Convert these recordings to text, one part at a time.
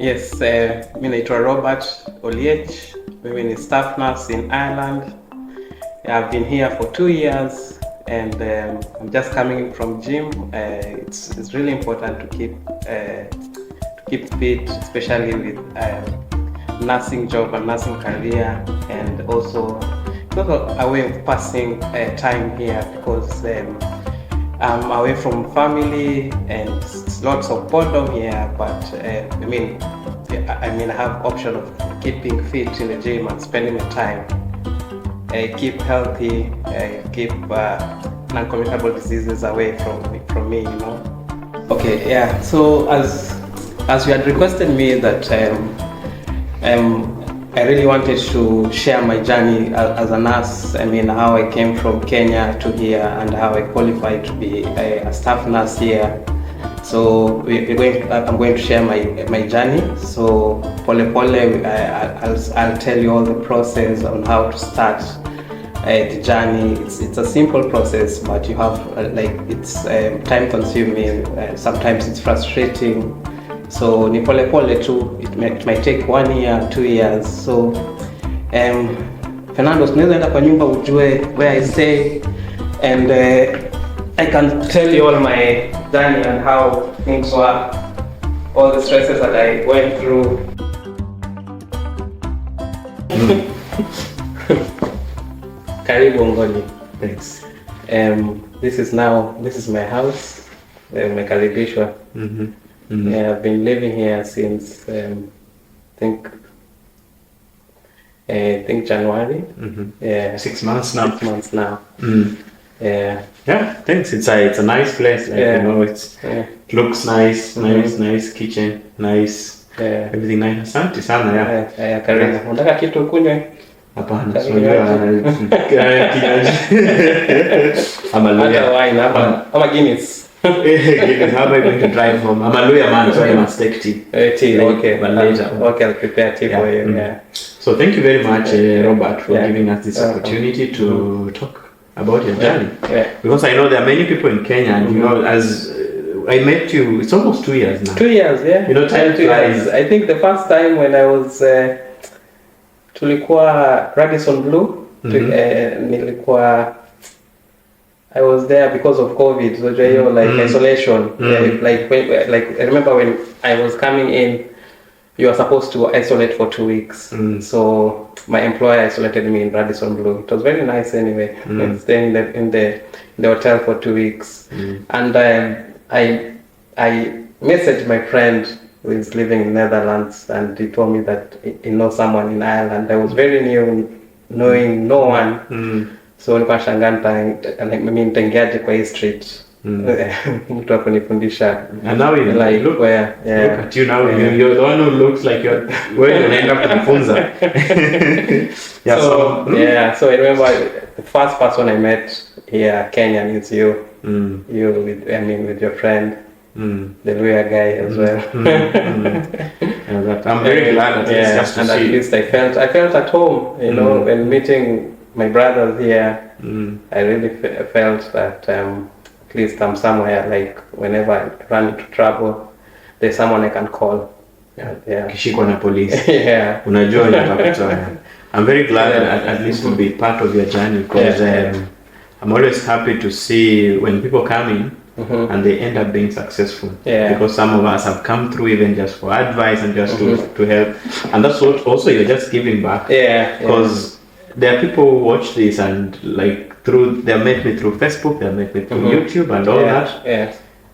Yes, mimi naitwa Robert Oliech. Mimi ni staff nurse in Ireland. I've been here for 2 years and I'm just coming from gym. It's really important to keep fit, especially with nursing job and nursing career, and also a way of passing time here because I'm away from family and lots of boredom here, but I have option of keeping fit in the gym and spending my time. Keep healthy, keep non-communicable diseases away from me, Okay, yeah. So as you had requested me that I really wanted to share my journey as a nurse. How I came from Kenya to here and how I qualified to be a staff nurse here. So I'm going to share my journey. So pole, I'll tell you all the process on how to start the journey. It's a simple process, but you have it's time consuming. Sometimes it's frustrating. So ni pole tu, it might take 1 year, 2 years. So Fernando, tunaweza enda kwa nyumba ujue where I stay, and I can tell you all my journey and how things were, all the stresses that I went through. Karibu Ngoni. Thanks. This is my house. Umekaribishwa. Yeah, I've been living here since I think January. Yeah, 6 months now. 6 months now. Yeah, thanks. It's a nice place. It looks nice. Nice kitchen, nice. Everything nice. Asante sana. Karibu. Unataka kitu kunywe? Hapana, Ama Guinness. How am I going to drive home? I'm a lawyer man, so I must take tea. Tea, okay. But later. Okay, I'll prepare tea for you. Yeah. So thank you very much, Robert, for giving us this opportunity to talk about your journey. Because I know there are many people in Kenya, and as I met you, it's almost 2 years now. 2 years, yeah. Time flies. I think the first time when I was tulikuwa Radisson Blu, I was there because of COVID, so isolation. I remember when I was coming in, you were supposed to isolate for 2 weeks. So my employer isolated me in Radisson Blu. It was very nice anyway. Staying in the hotel for 2 weeks. And I messaged my friend who is living in Netherlands, and he told me that he knows someone in Ireland. I was very new, knowing no one. So nilikuwa nashangaa nitaingiaje kwa hii street. Mtu akunifundisha. And now you look at you now. You're the one who looks like you're where you end up kujifunza. So I remember the first person I met here, Kenyan, is you. You with your friend. The lawyer guy as well. I'm very glad that just to see. At least I felt at home, when meeting my brothers here. I really felt that at least I'm somewhere, like whenever I run into trouble, there's someone I can call. Kishikwa na police. Unajua nitakutoa. I'm very glad at least to be part of your journey, because I'm always happy to see when people come in and they end up being successful. Because some of us have come through even just for advice and just to help, and that's what also you're just giving back. Because there are people who watch this and they met me through Facebook, they met me through YouTube and all that.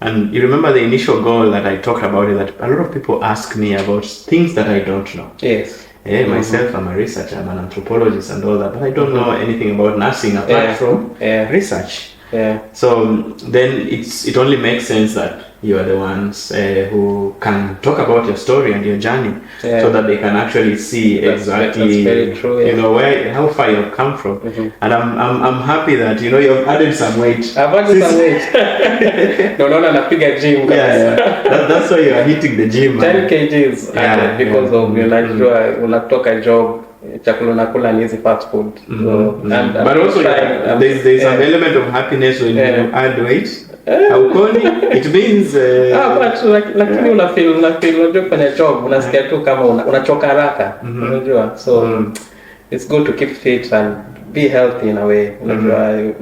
And you remember the initial goal that I talked about is that a lot of people ask me about things that I don't know. Myself, I'm a researcher, I'm an anthropologist and all that, but I don't know anything about nursing apart from research. So then it only makes sense that you are the ones who can talk about your story and your journey, so that they can actually see exactly that's very true, how far you've come from. And I'm happy that you've added some weight. I've added some weight. No, napiga gym. That's why you are hitting the gym. 10 kgs because of unatoka job. Chakula nakula ni hizi fast food. But also there's an element of happiness when you add weight. haukoni, it means but lakini unafeel unajua kwenye job unasikia tu kama unachoka haraka, unajua, so it's good to keep fit and be healthy in a way, unajua.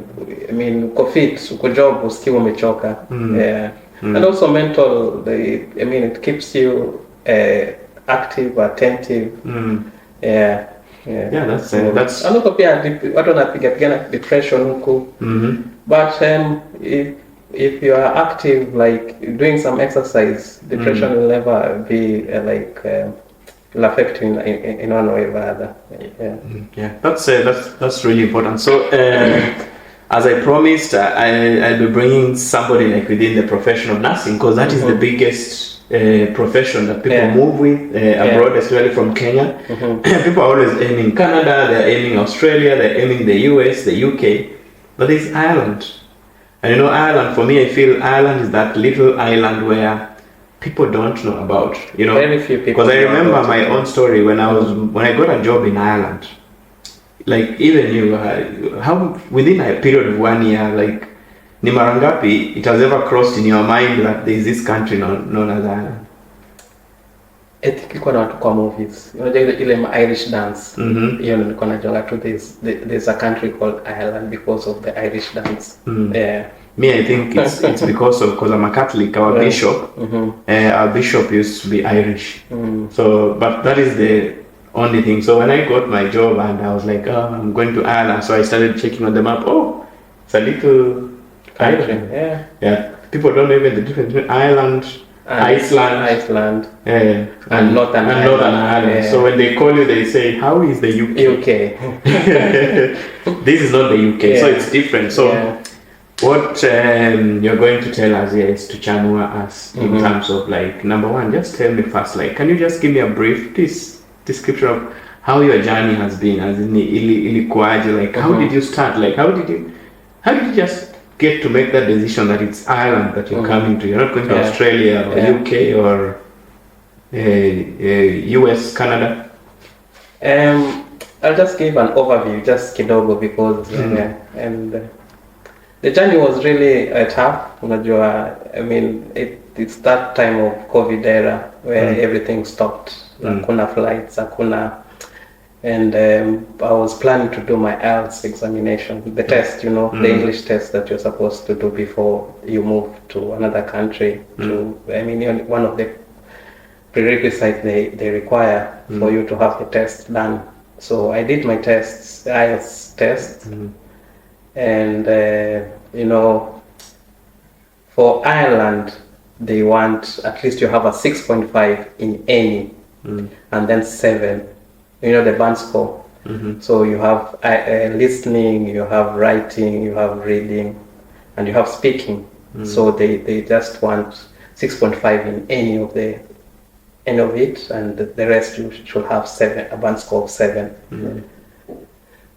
I mean uko fit, uko job usikiwa umechoka. Yeah. And also mental, I mean it keeps you active, attentive. Yeah, that's also pia watu wanapigana depression huko. But if you are active, like doing some exercise, depression will never be will affect you in one way or other. Yeah, that's really important. So as I promised, I'll be bringing somebody like within the profession of nursing, because that is the biggest profession that people move with abroad, especially from Kenya. People are always aiming Canada, they're aiming Australia, they're aiming the US, the UK, but there's Ireland. And you know, Ireland, for me, I feel Ireland is that little island where people don't know about, you know. Very few people. Because I remember my own story when I got a job in Ireland. Like even you, how within a period of 1 year, like ni mara ngapi it has ever crossed in your mind that there is this country known as Ireland? I think ilikuwa na watu kwa movies. Unajua ile Irish dance. Hiyo nilikuwa najonga tu, there's a country called Ireland because of the Irish dance. Yeah. Me, I think it's because I'm a Catholic. Our bishop, our bishop used to be Irish. So, but that is the only thing. So when I got my job and I was like, oh, I'm going to Ireland, so I started checking on the map. Oh, it's a little country. Yeah. People don't know even the difference between Ireland, Iceland, and Northern Ireland. Yeah. So when they call you, they say, how is the UK? This is not the UK, so it's different. So what you're going to tell us here is to chanua us in terms of, like, number one, just tell me first, like, can you just give me a brief description of how your journey has been, as in ilikuwaje, like how did you start, like how did you just get to make that decision that it's Ireland that you're coming to, you're not going to Australia or UK or US, Canada? I'll just give an overview, just kidogo, because and the journey was really tough, unajua. I mean it's that time of COVID era where everything stopped. Hakuna flights, hakuna, and I was planning to do my IELTS examination, the test, you know, the English test that you're supposed to do before you move to another country. I mean, one of the prerequisites they require for you to have the test done. So I did my tests, the IELTS test, and you know, for Ireland they want at least you have a 6.5 in any. And then 7, you know, the band score. So you have listening, you have writing, you have reading, and you have speaking. So they just want 6.5 in any of it, and the rest you should have 7, a band score of 7.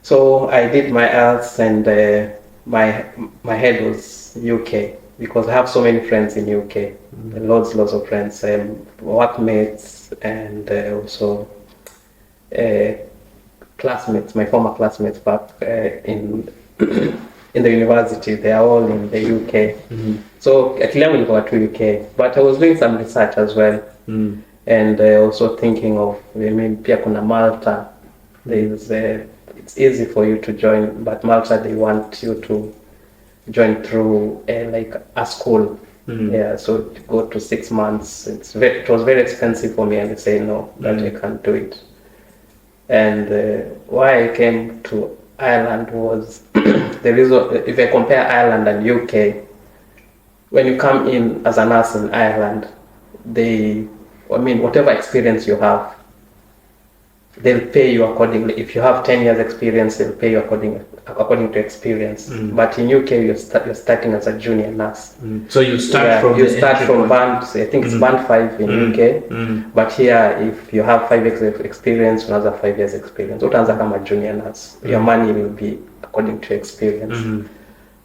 So I did my IELTS, and my head was UK, because I have so many friends in UK, lots of friends, workmates, and also classmates, my former classmates back in the university. They are all in the UK. So akili yangu ilikuwa to UK, but I was doing some research as well, and also thinking of, I mean, pia kuna Malta. There's it's easy for you to join, but Malta they want you to join through like a school. So to go to 6 months, it was very expensive for me, and I say no, that I can't do it. And why I came to Ireland was the reason. If I compare Ireland and UK, when you come in as a nurse in Ireland, whatever experience you have, they'll pay you accordingly. If you have 10 years experience, they'll pay you according to experience. But in UK, you're starting as a junior nurse. So you start from band. I think it's band 5 in UK. But here, if you have 5 years of experience, another 5 years experience, utaanza kama junior nurse. Your money will be according to experience.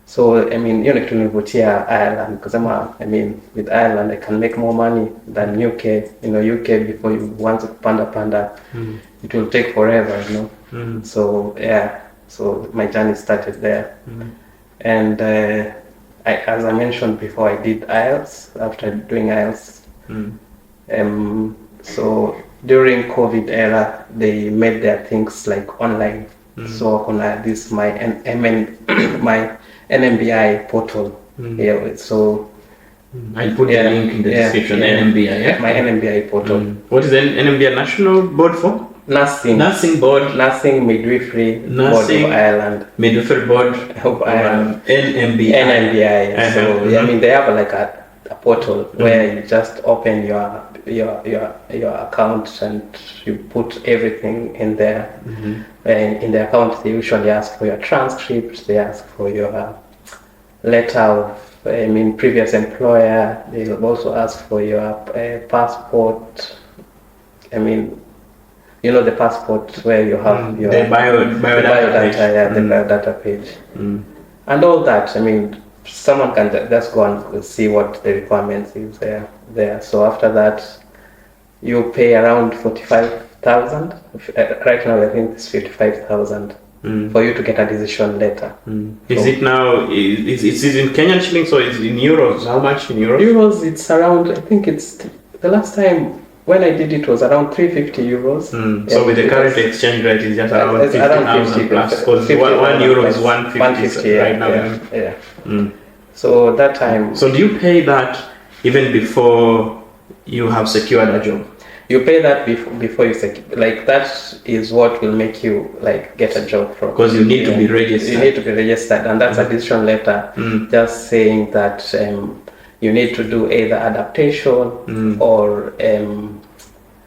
So I mean, hiyo ni kitu nilivutia Ireland, because I mean, with Ireland I can make more money than UK. You know, UK before you want to panda, it will take forever, you know. So yeah, so my journey started there, and as I mentioned before, I did IELTS. After doing IELTS, so during COVID era, they made their things like online. So on this my my NMBI portal. Yeah, so I'll put the link in the description. NMBI, yeah? My NMBI portal. What is the NMBI National Board for? Nursing Board. Nursing Midwifery Board of Ireland. Midwifery Board of Ireland. NMBI. NMBI. So I mean, they have like a portal where you just open your account and you put everything in there. And in the account, they usually ask for your transcript. They ask for your letter of previous employer. They will also ask for your passport. The passport where you have your the biodata the biodata page, and all that. Someone can just go and see what the requirements is there. So after that, you pay around 45,000. Right now, I think it's 55,000 for you to get a decision letter. Is it now? Is in Kenyan shillings or is it in euros? How much in euros? Euros, it's around. I think it's the last time when I did it was around 350 euros. So with the current exchange rate, it's just around 50,000 plus. Because 1 euro is 150 right now. Yeah. So that time. So do you pay that even before you have secured a job? You pay that before you secure. Like that is what will make you like get a job from. Because you need to be registered. You need to be registered, and that's a decision letter, just saying that you need to do either adaptation or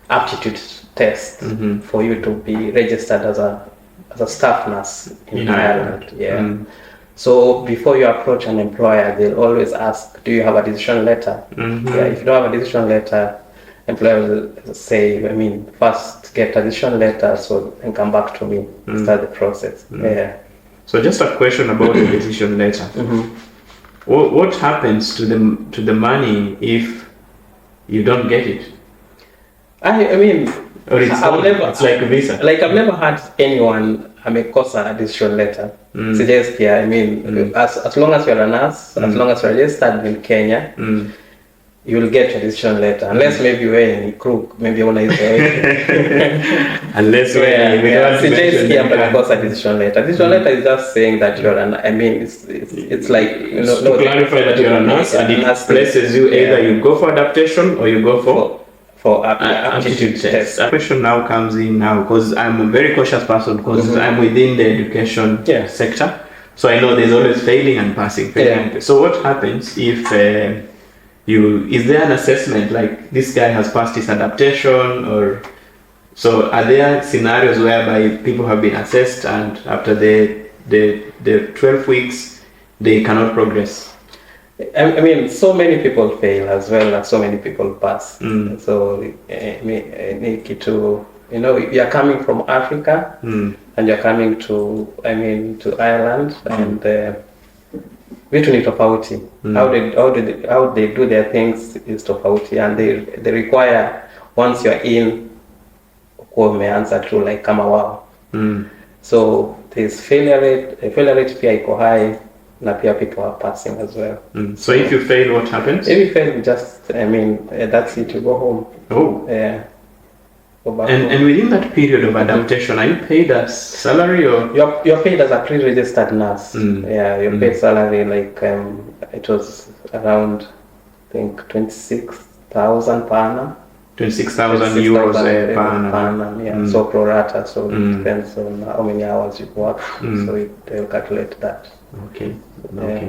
aptitude test for you to be registered as a staff nurse in Ireland. So before you approach an employer, they'll always ask, do you have a decision letter? If you don't have a decision letter, employer will say, first get a decision letter and come back to me, start the process. So just a question about the decision letter. What happens to the money if you don't get it? Or it's like a visa. Like I've never had anyone cause a decision letter. Suggest as long as you're a nurse, as long as you're registered in Kenya, you will get your decision letter. Unless maybe you're in crook, maybe one is unless cause a decision letter. Decision letter is just saying that you're an. It's like to clarify that you're a nurse, and it places you either you go for adaptation or you go for aptitude test. A question now comes in now because I'm a very cautious person because I'm within the education sector, so I know there's always failing and passing. So what happens if is there an assessment like this guy has passed his adaptation, or so are there scenarios whereby people have been assessed and after the 12 weeks they cannot progress? So many people fail as well as so many people pass. So you're coming from Africa and you're coming to Ireland and vitu ni tofauti. How they do their things is tofauti, and they require once you're in kuwa umeanza tu like kama wao. So there's failure rate pia iko high. Na pia people are passing as well. So if you fail, what happens? If you fail, you just, that's it, you go home. Go back home. And within that period of adaptation, are you paid as salary or? You're paid as a pre-registered nurse. You're paid salary like, it was around, I think, 26,000 per annum. 26,000 euros per annum. So pro rata, so it depends on how many hours you work. So they'll calculate that. Okay.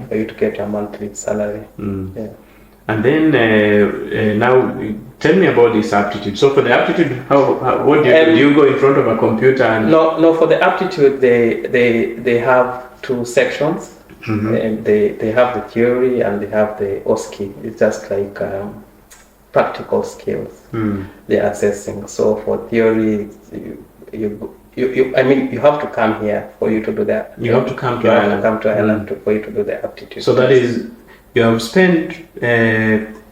For you to get your monthly salary. And then now tell me about this aptitude. So for the aptitude, what do you do? Do you go in front of a computer? And No. For the aptitude, they have two sections. And they have the theory and they have the OSCE. It's just like practical skills they're assessing. So for theory, you have to come here for you to do that. You have to come to Ireland. For you to do the aptitude. So that is, you have spent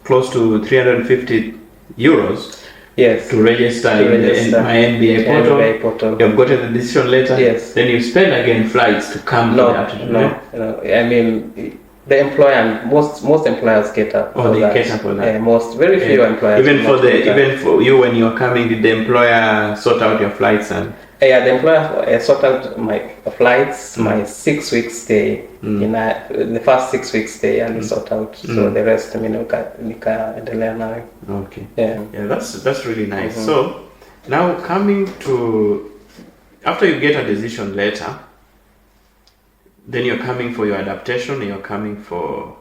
close to 350 euros. Yes. To register in my NMBI portal. You have gotten the decision letter. Yes. Then you spend again flights to come to the aptitude. No. The employer, and most employers cater for they that. cater for that. Most, very few employers. Even for you when you're coming, did the employer sort out your flights and? Yeah, the employer sort out my flights, my 6 weeks stay. In the first 6 weeks stay, and sort out. So the rest, nikaendelea nayo. Okay. Yeah. Yeah, that's really nice. So now coming to, after you get a decision letter, then you're coming for your adaptation and you're coming for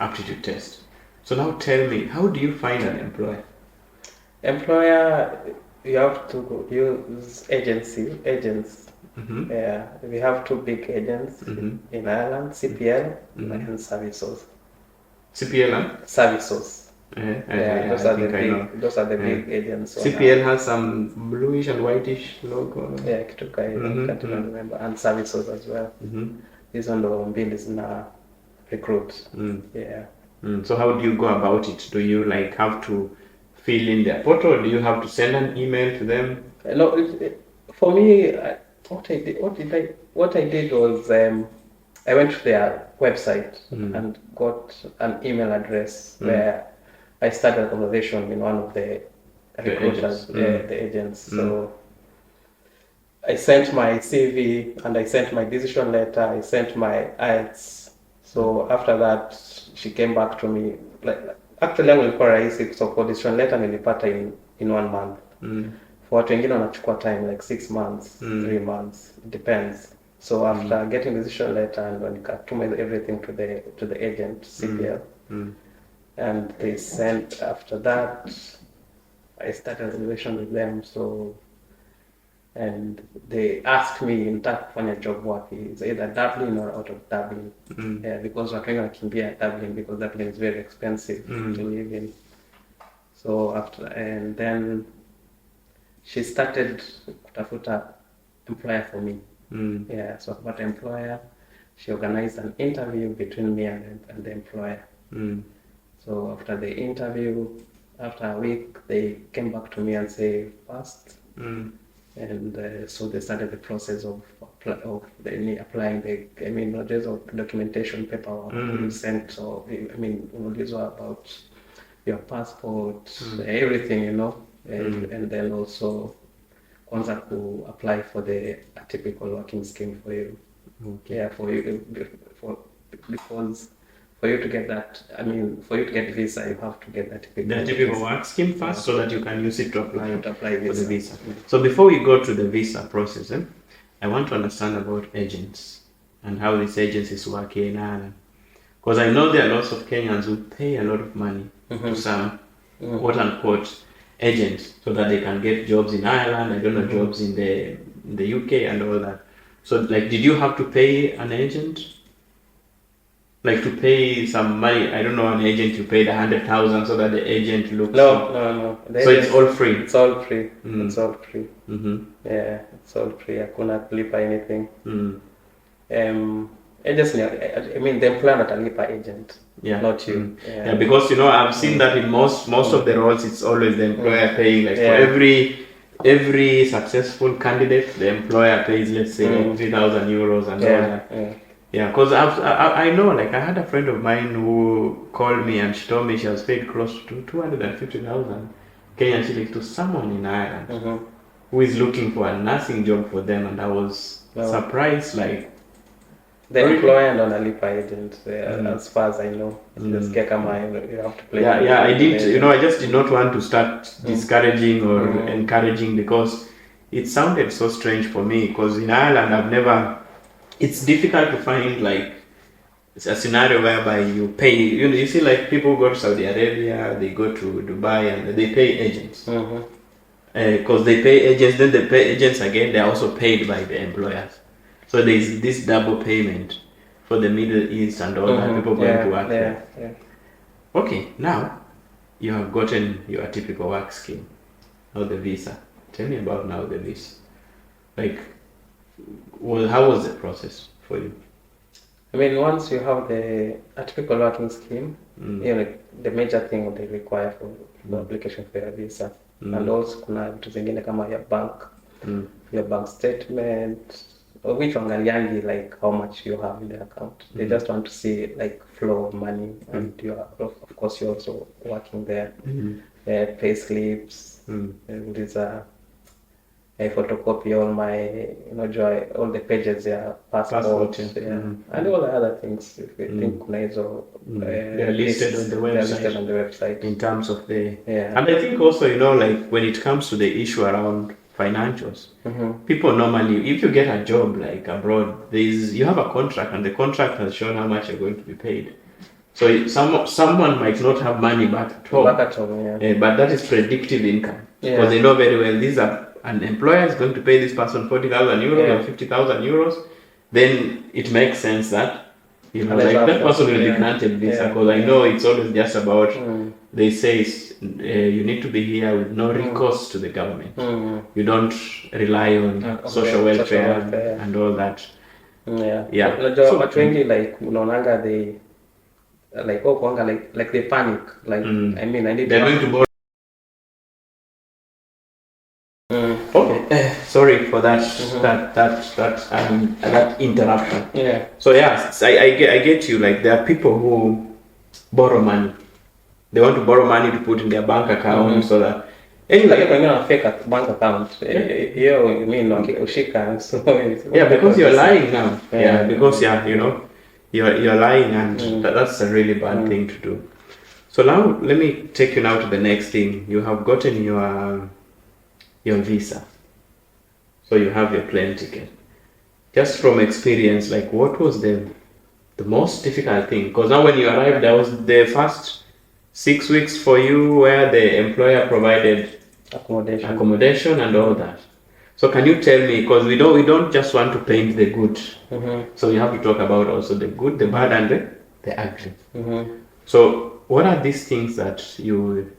aptitude test. So now tell me, how do you find an employer? Employer, you have to use agents. Yeah, we have 2 big agents in Ireland, CPL and Services. CPL and? Services. Those are the big agents. CPL has some bluish and whitish logo. Yeah, Kituka, I can't even remember. And Services as well. These on the mbili zina recruit. Yeah. So how do you go about it? Do you like have to fill in their portal, or do you have to send an email to them? No, for me, what I did was I went to their website and got an email address where I started a conversation in one of the recruiters, the agents. So I sent my CV and I sent my decision letter. I sent my IELTS. So after that, she came back to me. Actually, yangu ilikuwa rahisi, so for decision letter nilipata in 1 month. For watu wengine wanachukua time like 6 months, 3 months, it depends. So after getting decision letter and when nikatuma everything to the agent CPL, and they sent, after that I started a relation with them. So and they asked me nataka kufanya job wapi, it's either Dublin or out of Dublin. Because watu wengi wanakimbia Dublin because Dublin is very expensive to live in. So after, and then she started kutafuta employer for me. Yeah, so about the employer, she organized an interview between me and the employer. So after the interview, after a week, they came back to me and say passed. And so they started the process of applying not just of documentation paperwork you sent. So these were about your passport, everything, and then also kwanza to apply for the atypical working scheme for you. Yeah, because for you to get that, for you to get visa, you have to get that typical work scheme first, so that you can use it to apply for the visa. So before we go to the visa process, I want to understand about agents and how these agencies work here in Ireland. Because I know there are lots of Kenyans who pay a lot of money to some quote-unquote agents so that they can get jobs in Ireland, I don't know, jobs in the UK and all that. So like, did you have to pay an agent? Like to pay some money, I don't know, an agent, you paid 100,000 so that the agent looks. No. So it's all free. It's all free. It's all free. Yeah, it's all free. I couldn't lipa anything. Agents, the employer atalipa agent. Yeah. Not you. Yeah, because I've seen that in most of the roles, it's always the employer paying. Like for every successful candidate, the employer pays, let's say, like 3,000 euros and all that. Yeah, because I know, like I had a friend of mine who called me and she told me she has paid close to 250,000 Kenyan shillings to someone in Ireland who is looking for a nursing job for them, and I was surprised. Like the employer and analipa agent, as far as I know, you have to play. Yeah, I did. I just did not want to start discouraging or encouraging, because it sounded so strange for me. Because in Ireland, it's difficult to find like a scenario whereby you pay. You see, like people go to Saudi Arabia, they go to Dubai, and they pay agents. Because they pay agents, then they pay agents again. They are also paid by the employers. So there is this double payment for the Middle East and all that, people going to work there. Yeah. Okay, now you have gotten your typical work scheme. Now the visa. Tell me about now the visa. Like, how was the process for you? Once you have the atypical working scheme, the major thing they require for the application for your visa, and also kuna vitu zingine kama your bank statement, which wangaliangi like how much you have in the account. They just want to see like flow of money, and you are, of course you're also working there. Pay slips, and these are I photocopy all my all the pages, passport, and all the other things. If you think kuna hizo they're listed on the website. They're listed on the website in terms of the and I think also like when it comes to the issue around financials, people normally, if you get a job like abroad, you have a contract, and the contract has shown how much you're going to be paid. So someone might not have money back at home, but that is predictive income, because they know very well an employer is going to pay this person 40,000 euros or 50,000 euros. Then it makes sense that that person will be granted visa, because I know it's always just about they say you need to be here with no recourse to the government. You don't rely on social welfare and all that. So watu wengi like unaonanga they like like they panic like I mean I need they're going to borrow. Okay, sorry for that that interruption. So I get you. Like there are people who borrow money. They want to borrow money to put in their bank account so that anyway, when you have a fake bank account, you mean wakikushika, so because you're lying now. Because you're lying, and that's a really bad thing to do. So now let me take you now to the next thing. You have gotten your visa, so you have your plane ticket. Just from experience, like what was the most difficult thing? Because now when you arrived, that was the first 6 weeks for you where the employer provided accommodation and all that. So can you tell me, because we don't just want to paint the good, so we have to talk about also the good, the bad, and the ugly. So what are these things that you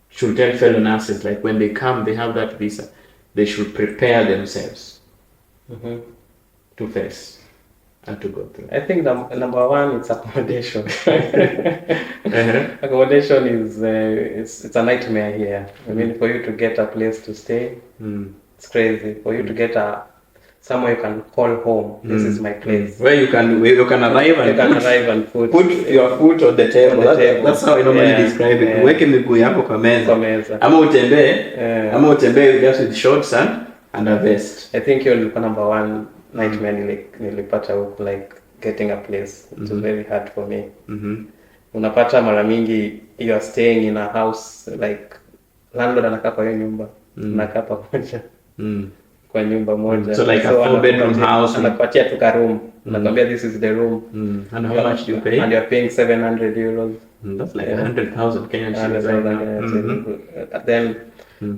should tell fellow nurses, like when they come, they have that visa, they should prepare themselves to face and to go through? I think number one, it's accommodation. Accommodation is it's a nightmare here. I mean, for you to get a place to stay, it's crazy. For you to get somewhere you can call home. This is my place. Where you can arrive and put your foot on the table. That's how I normally describe it. Weke miguu yako kwa meza. Ama utembee just with shorts and a vest. I think you're number one nightmare nilipata huko, like getting a place. It was very hard for me. Unapata mara mingi you are staying in a house, like landlord anakaa kwa hiyo nyumba, unakaa pamoja kwa nyumba moja. So like a 4-bedroom house, anakupatia tu ka room, anakuambia this is the room. And how much do you pay? And you're paying 700 euros. That's like 100,000 Kenyan shillings. Then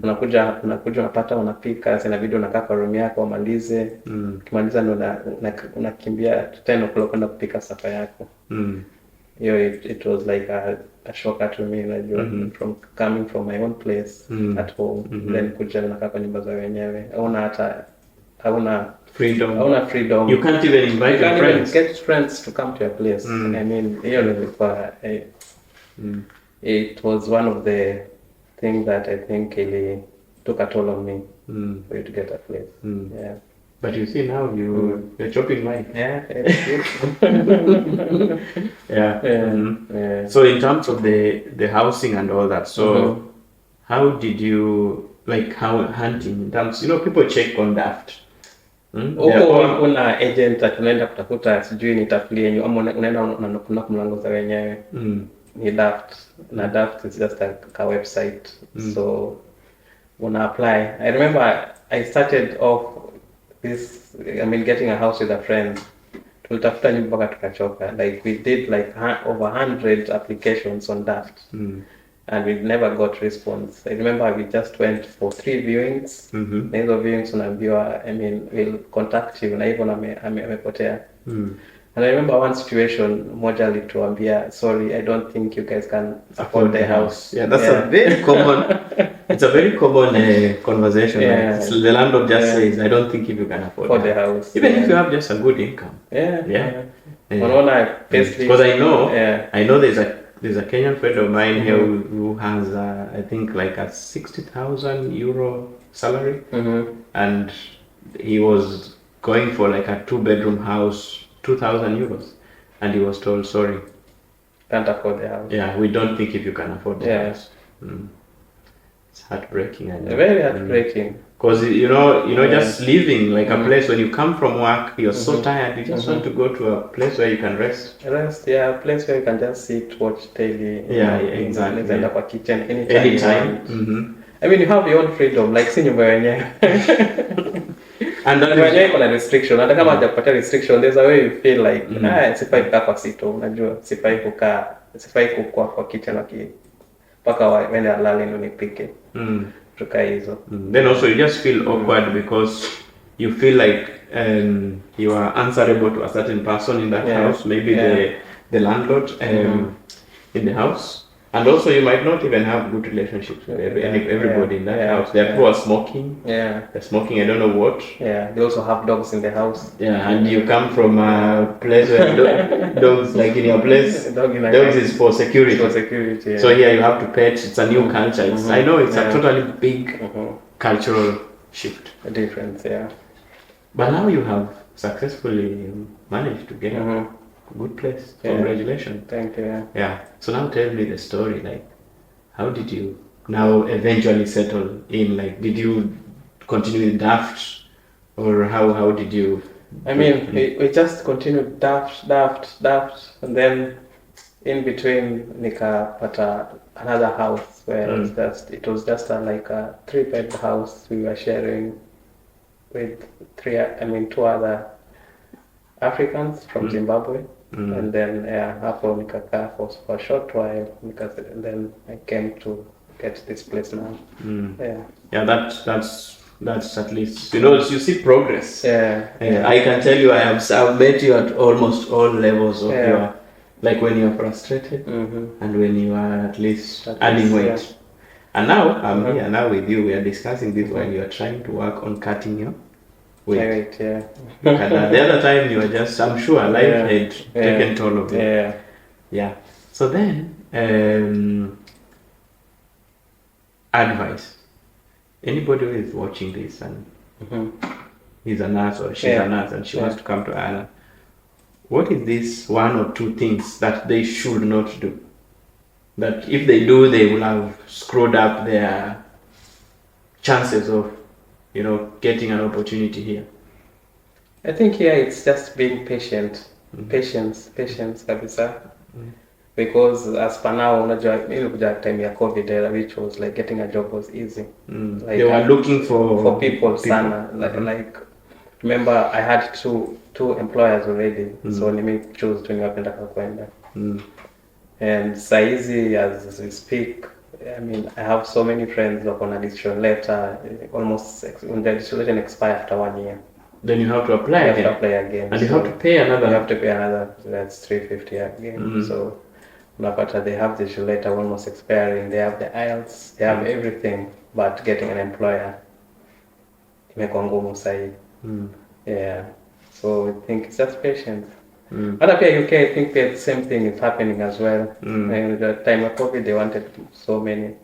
unakuja unapata unapika, inabidi unakaa kwa room yako umalize. Ukimaliza unakimbia 10 o'clock kwenda kupika sapa yako. It was like a shocker to me, from coming from my own place at home, then kuja nakaa kwa nyumba za wenyewe. Hauna freedom. You can't even invite your friends. Get friends to come to your place. I mean, it was one of the things that I think really took a toll on me for you to get a place. But you see now you're chopping mine. So in terms of the housing and all that, so how did you hunting in terms, people check on that. Una agent atunaenda kutafuta sijui nitafulie nyu ama unaenda unanokuna mlango za wenyewe. Ni Daft. Na Daft is just a website. So una apply. I remember I started off getting a house with a friend. Tulitafuta nyumba mpaka tukachoka. Like we did over 100 applications on Daft. And we never got response. I remember we just went for 3 viewings. Na hizo viewings unaambiwa, we'll contact you, na hivyo amepotea. And I remember one situation, moja alituambia, sorry, I don't think you guys can afford the house. Yeah, that's a very common, it's a very common conversation. The landlord just says, I don't think if you can afford the house. Even if you have just a good income. Because I know there's a Kenyan friend of mine here who has I think like a 60,000 euro salary, and he was going for like a 2-bedroom house, 2,000 euros, and he was told, sorry, can't afford the house. Yeah, we don't think if you can afford the house. It's heartbreaking. I know. Very heartbreaking. Because just leaving like a place when you come from work, you're so tired. You just want to go to a place where you can rest. A place where you can just sit, watch TV. Exactly. End up a kitchen anytime. I mean, you have your own freedom, like si nyumba yenyewe. And that is kuna restriction. Hata kama hajakupatia restriction, there's a way you feel like sifai kukaa kwa sito, unajua, sifai kukua kwa kitchen mpaka wende alale ndo nipike. Tuka hizo. Then also you just feel awkward because you feel like you are answerable to a certain person in that house, maybe the landlord in the house. And also you might not even have good relationships with everybody in that house. There are people smoking. They're smoking, I don't know what. They also have dogs in the house. And you come from a place where dogs, like in your place, dogs is for security. So here you have to pet. It's a new culture. I know it's a totally big cultural shift. A difference, But now you have successfully managed to get a good place. Congratulations. Thank you. So now tell me the story. Like, how did you now eventually settle in? Like, did you continue with Daft, or how did you? I mean, we just continued Daft, and then in between nikapata another house where it was just like a 3-bed house we were sharing with two other Africans from Zimbabwe. And then hapo nikakaa for a short while and then I came to get this place now. That's at least you see progress. I can tell you I've met you at almost all levels of your, like when you are frustrated and when you are at least adding weight. And now I'm here now with you. We are discussing this while you are trying to work on cutting your weight. And the other time you were just, I'm sure life had taken toll of you. So then advice. Anybody who is watching this and he's a nurse or she's a nurse and she wants to come to Ireland, what is this 1 or 2 things that they should not do? That if they do, they will have screwed up their chances of getting an opportunity here? I think here it's just being patient. Patience kabisa. Because as for now, unajua ilikuja time ya COVID, which was like getting a job was easy. Like, they were looking for people. Sana. Like remember I had two employers already, so nimi choose to napenda kwenda. And saizi as we speak, I mean, I have so many friends who are on a decision letter, almost when the decision letter expire after 1 year. Then you have to apply again. You have to apply again. And you have to pay another. You have to pay another, that's 350 again. So, they have the decision letter almost expiring, they have the IELTS, they have everything, but getting an employer, imekuwa ngumu sahi. So I think it's just patience. But up here UK, I think the same thing is happening as well. And the time of COVID, they wanted so many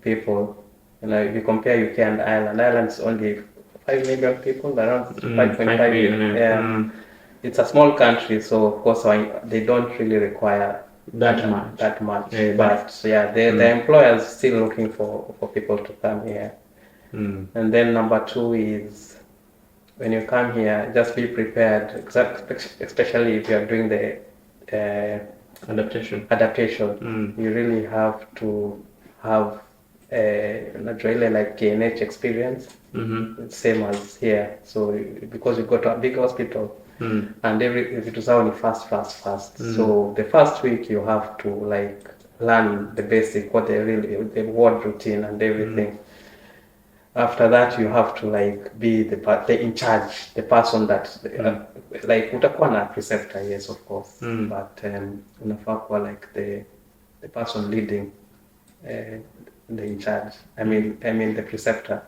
people. If you compare UK and Ireland is only 5 million people, around 5.5 million. It's a small country, so of course they don't really require that much. But the employers still looking for people to come here. And then number 2 is, when you come here, just be prepared, especially if you are doing the adaptation. You really have to have not really like KNH experience, same as here. So because you go to a big hospital and vitu zao ni fast. So the first week you have to like learn the basic, what the ward routine and everything. After that, you have to like be the in charge, the person that like utakuwa na preceptor, yes of course, but unafaa kuwa like the person leading the in charge. I mean the preceptor.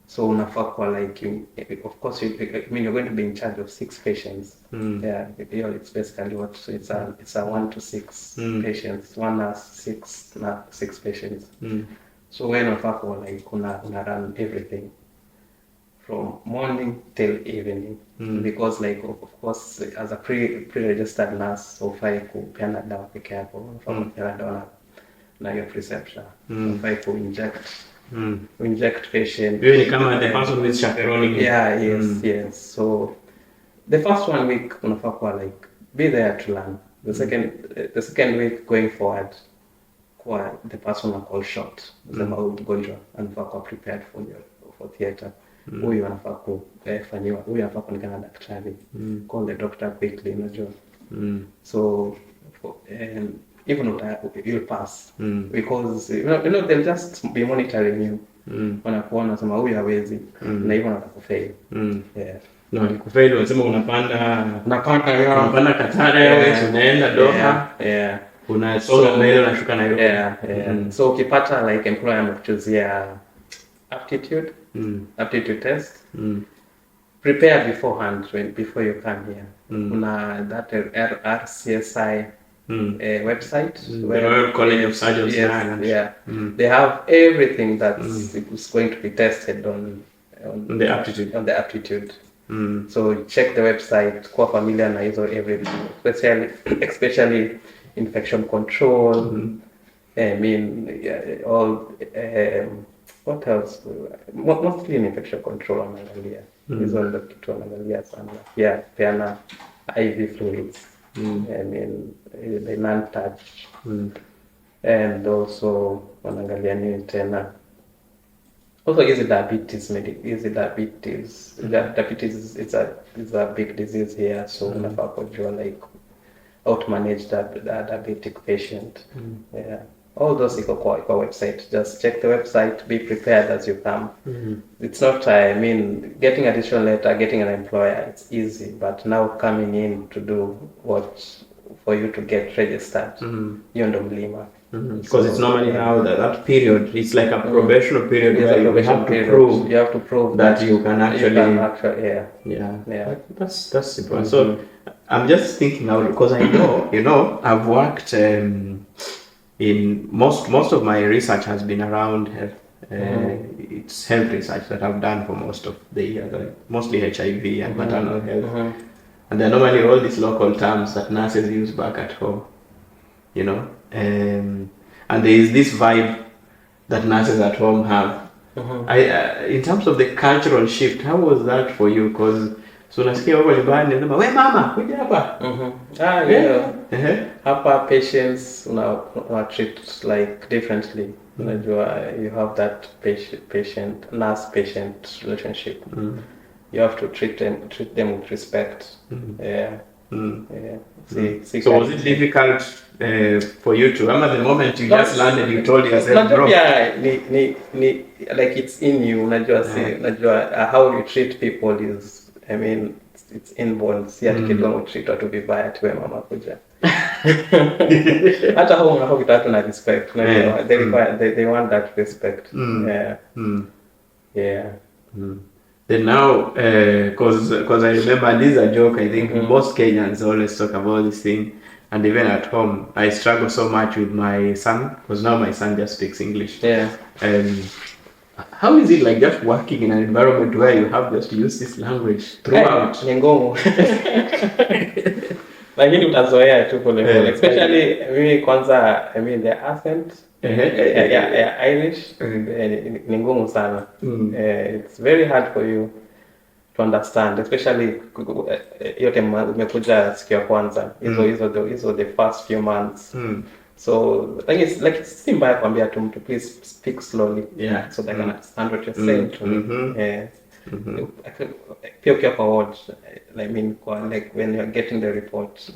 So unafaa kuwa like of course you're going to be in charge of 6 patients. It's basically what it's a 1 to 6 patients, 1 nurse, 6 patients. So when unafaa kuwa like una run everything from morning till evening because like of course as a pre-registered nurse ufai kupeana dawa peke yako, unafaa kupeana dawa na your preceptor, ufai inject patient. Really kama the person with chaperoning. Yeah, yes. So the first 1 week unafaa kuwa like be there to learn. The second week going forward kwa the person na call shot sema ugonjwa anafaa kuwa prepared for theater. Huyu anafaa kufanyiwa, huyu anafaa kuonekana na daktari, call the doctor quickly, unajua. So even you'll pass because you know they'll just be monitoring you. Wanakuona sema huyu hawezi na hivyo atakufail. Yeah. No, kufail unasema unapanda Katare, unaenda Doha. Yeah. Unasonga mbele unashuka Nairobi. Yeah. So ukipata like employer amekuchuzia aptitude test, prepare beforehand before you come here. Kuna that RCSI website, Royal College of Surgeons. Yeah. They have everything that is going to be tested on the aptitude. On the aptitude. So check the website, kuwa familiar na hizo everything, especially infection control. I mean all what else? Mostly in infection control wanaangalia. Hizo ndio kitu wanaangalia sana. Yeah, peana IV fluids. I mean the non-touch. And also wanaangalia nini tena. Also diabetes. Diabetes is a big disease here, so unafaa kujua like how to manage that diabetic patient. Yeah. All those iko kwa website. Just check the website, be prepared as you come. It's not, I mean, getting additional letter, getting an employer, it's easy, but now coming in to do what for you to get registered, hiyo ndo mlima. Because it's normally now that period, it's like a probational period where you have to prove that you can actually yeah. That's simple. So I'm just thinking now because I know, I've worked in most of my research has been around health. It's health research that I've done for most of the years, like mostly HIV and maternal health. And there are normally all these local terms that nurses use back at home, you know. And there is this vibe that nurses at home have. In terms of the cultural shift, how was that for you? Because so nasikia wao nyumbani nasema we mama kuja hapa. Hapa patients una treat like differently. Unajua you have that patient nurse patient relationship. You have to treat them with respect. Yeah. So was it difficult for you to? At the moment you just landed, you told yourself, bro. Yeah, like it's in you. Unajua how you treat people is, I mean, it's inborn. Si ati kidogo treat watu vibaya tu wewe mama kuja. Hata hao unafaa kitatu na respect. They want that respect. Yeah. Then now, because I remember this is a joke. I think most Kenyans always talk about this thing, and even at home, I struggle so much with my son because now my son just speaks English. Yeah. How is it like just working in an environment where you have just to use this language throughout? Ni ngumu. Lakini utazoea tu pole. Especially mimi kwanza, I mean the accent. Irish ni ngumu sana. It's very hard for you to understand, especially yote umekuja siku ya kwanza. Hizo the first few months. So it's si mbaya kuambia tu mtu please speak slowly, so they can understand what you're saying to me. Pia ukiwa kwa ward, I mean like when you're getting the report,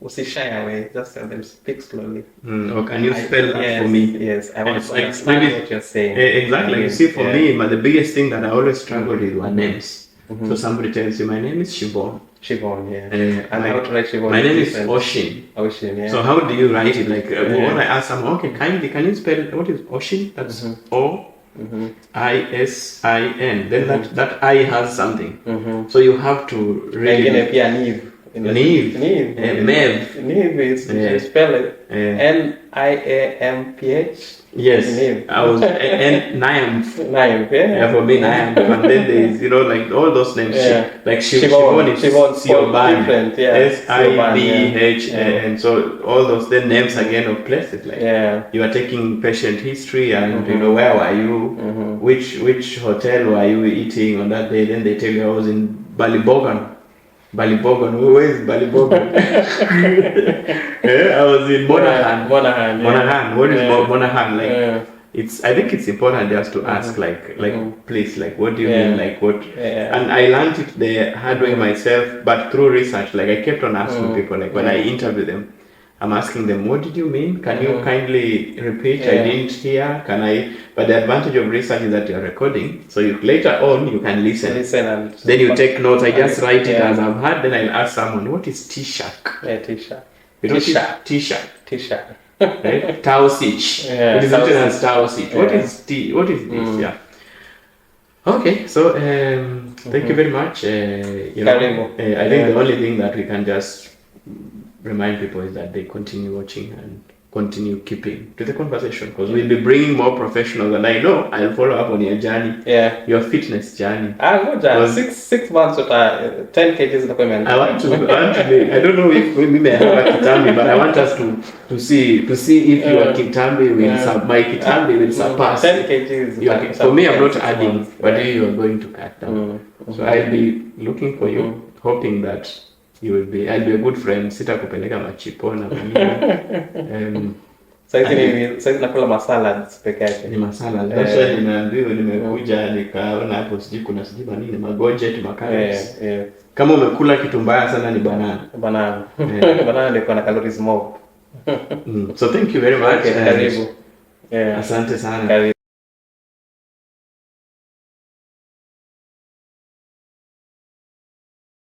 shy away, just tell them speak slowly. Or can you spell that for me? Yes, I want to understand what you're saying. Exactly. You see, for me, the biggest thing that I always struggle with were names. So somebody tells you, my name is Shibon. Shibon, yeah. And how to write Shibon? My name is Oshin. Oshin, yeah. So how do you write it? Like when I ask someone, okay, kindly, can you spell what is Oshin? That's O-I-S-I-N. Then that I has something. So you have to really. Neve is you spell it, and IAMPH. Yes, Name. I was and Niamh. Niamh, yeah. For me, Niamh. And then there's, like all those names. Yeah. Shivon Siobhan. Different, yeah. SIBH, and so all those then names again of places. You are taking patient history and where were you, which hotel were you eating on that day? Then they tell you I was in Ballybogan. Where is Ballybogan? I was in Monaghan. Monaghan. What is Monaghan? I think it's important just to ask please, what do you mean, what? And I learned it the hard way myself, but through research, I kept on asking people, when I interview them, I'm asking them, what did you mean? Can you kindly repeat? I didn't hear. Can I? But the advantage of research is that you're recording, so later on you can listen and then you take notes. I just write it as I've heard. Then I'll ask someone, what is T-Shack? T-Shack. T-Shack. T-Shack. Right? Tausich. It is written as Tausich. What is this? Yeah. Okay, so thank you very much. I think the only thing that we can just remind people is that they continue watching and continue keeping to the conversation, because we'll be bringing more professionals, and I know I'll follow up on your journey, your fitness journey. Good 6 months with 10 kgs document. I want to be, I don't know if we may have a Kitambi, but I want us to see if your Kitambi will my Kitambi will surpass 10 kgs. For me, I'm not adding, but you are going to cut down. So I'll be looking for you, hoping that I'll be a good friend. Sitakupeleka machipona manini. Sasa nakula masalads peke yake. Ni masala. That's why nimekuja nikaona hapo sijui kuna manini magojet macarrots. Kama umekula kitu mbaya sana ni banana. Banana ndio kuna calories more. So thank you very much. Karibu. Asante sana.